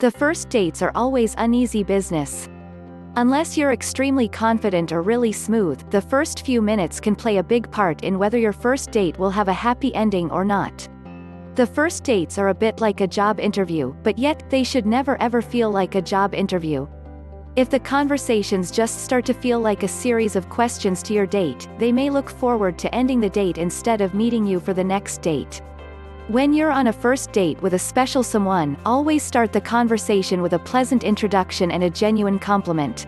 The first dates are always uneasy business. Unless you're extremely confident or really smooth, the first few minutes can play a big part in whether your first date will have a happy ending or not. The first dates are a bit like a job interview, but yet, they should never ever feel like a job interview. If the conversations just start to feel like a series of questions to your date, they may look forward to ending the date instead of meeting you for the next date. When you're on a first date with a special someone, always start the conversation with a pleasant introduction and a genuine compliment.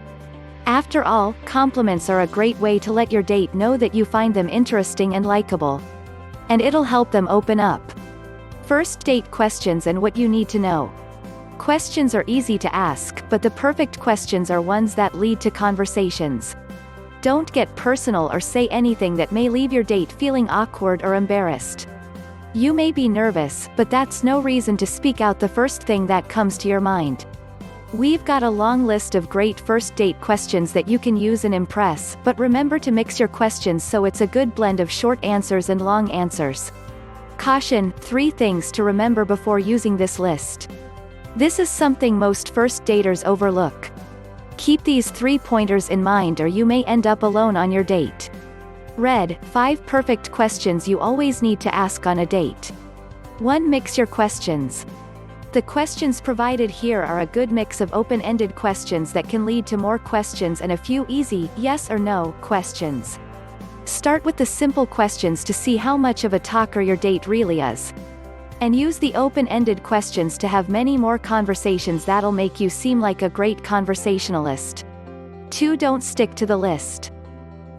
After all, compliments are a great way to let your date know that you find them interesting and likable. And it'll help them open up. First date questions and what you need to know. Questions are easy to ask, but the perfect questions are ones that lead to conversations. Don't get personal or say anything that may leave your date feeling awkward or embarrassed. You may be nervous, but that's no reason to speak out the first thing that comes to your mind. We've got a long list of great first date questions that you can use and impress, but remember to mix your questions so it's a good blend of short answers and long answers. Caution: 3 things to remember before using this list. This is something most first daters overlook. Keep these 3 pointers in mind or you may end up alone on your date. Read, 5 perfect questions you always need to ask on a date. 1. Mix your questions. The questions provided here are a good mix of open-ended questions that can lead to more questions and a few easy, yes or no, questions. Start with the simple questions to see how much of a talker your date really is. And use the open-ended questions to have many more conversations that'll make you seem like a great conversationalist. 2. Don't stick to the list.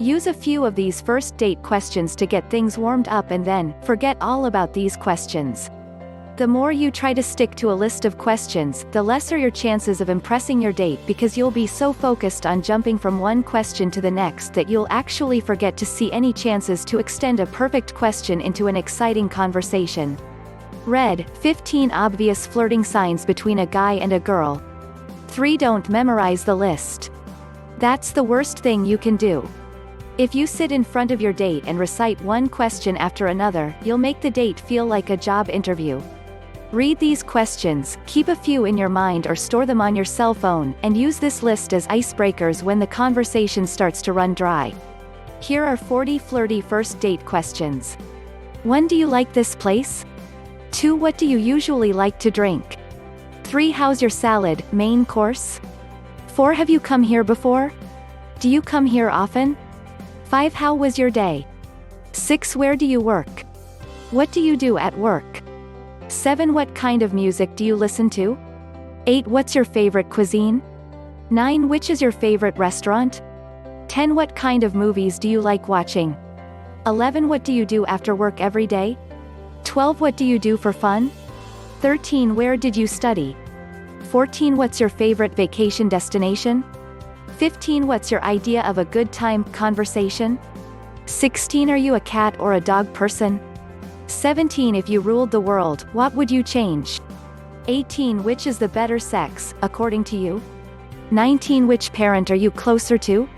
Use a few of these first date questions to get things warmed up and then, forget all about these questions. The more you try to stick to a list of questions, the lesser your chances of impressing your date because you'll be so focused on jumping from one question to the next that you'll actually forget to see any chances to extend a perfect question into an exciting conversation. Read, 15 obvious flirting signs between a guy and a girl. 3. Don't memorize the list. That's the worst thing you can do. If you sit in front of your date and recite one question after another, you'll make the date feel like a job interview. Read these questions, keep a few in your mind or store them on your cell phone, and use this list as icebreakers when the conversation starts to run dry. Here are 40 flirty first date questions. 1. Do you like this place? 2. What do you usually like to drink? 3. How's your salad, main course? 4. Have you come here before? Do you come here often? 5. How was your day? 6. Where do you work? What do you do at work? 7. What kind of music do you listen to? 8. What's your favorite cuisine? 9. Which is your favorite restaurant? 10. What kind of movies do you like watching? 11. What do you do after work every day? 12. What do you do for fun? 13. Where did you study? 14. What's your favorite vacation destination? 15. What's your idea of a good time conversation? 16. Are you a cat or a dog person? 17. If you ruled the world, what would you change? 18. Which is the better sex, according to you? 19. Which parent are you closer to?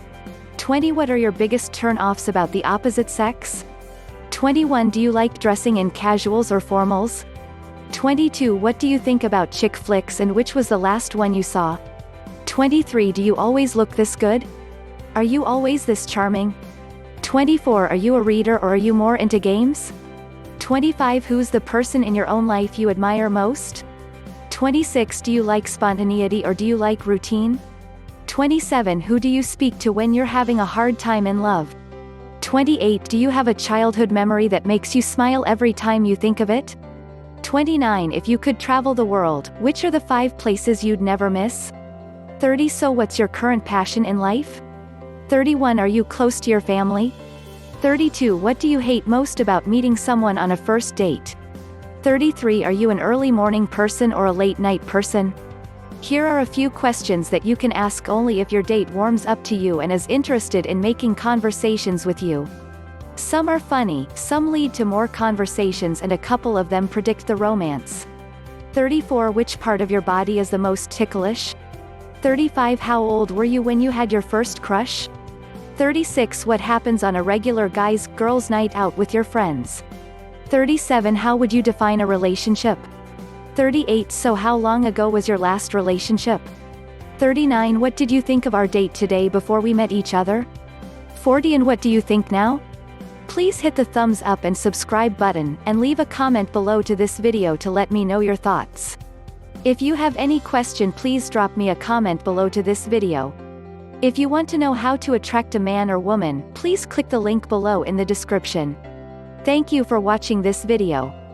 20. What are your biggest turn-offs about the opposite sex? 21. Do you like dressing in casuals or formals? 22. What do you think about chick flicks and which was the last one you saw? 23. Do you always look this good? Are you always this charming? 24. Are you a reader or are you more into games? 25. Who's the person in your own life you admire most? 26. Do you like spontaneity or do you like routine? 27. Who do you speak to when you're having a hard time in love? 28. Do you have a childhood memory that makes you smile every time you think of it? 29. If you could travel the world, which are the 5 places you'd never miss? 30. So what's your current passion in life? 31. Are you close to your family? 32. What do you hate most about meeting someone on a first date? 33. Are you an early morning person or a late night person? Here are a few questions that you can ask only if your date warms up to you and is interested in making conversations with you. Some are funny, some lead to more conversations and a couple of them predict the romance. 34. Which part of your body is the most ticklish? 35. How old were you when you had your first crush? 36. What happens on a regular guys-girls night out with your friends? 37. How would you define a relationship? 38 So how long ago was your last relationship? 39 What did you think of our date today before we met each other? 40 And what do you think now? Please hit the thumbs up and subscribe button, and leave a comment below to this video to let me know your thoughts. If you have any question, please drop me a comment below to this video. If you want to know how to attract a man or woman, please click the link below in the description. Thank you for watching this video.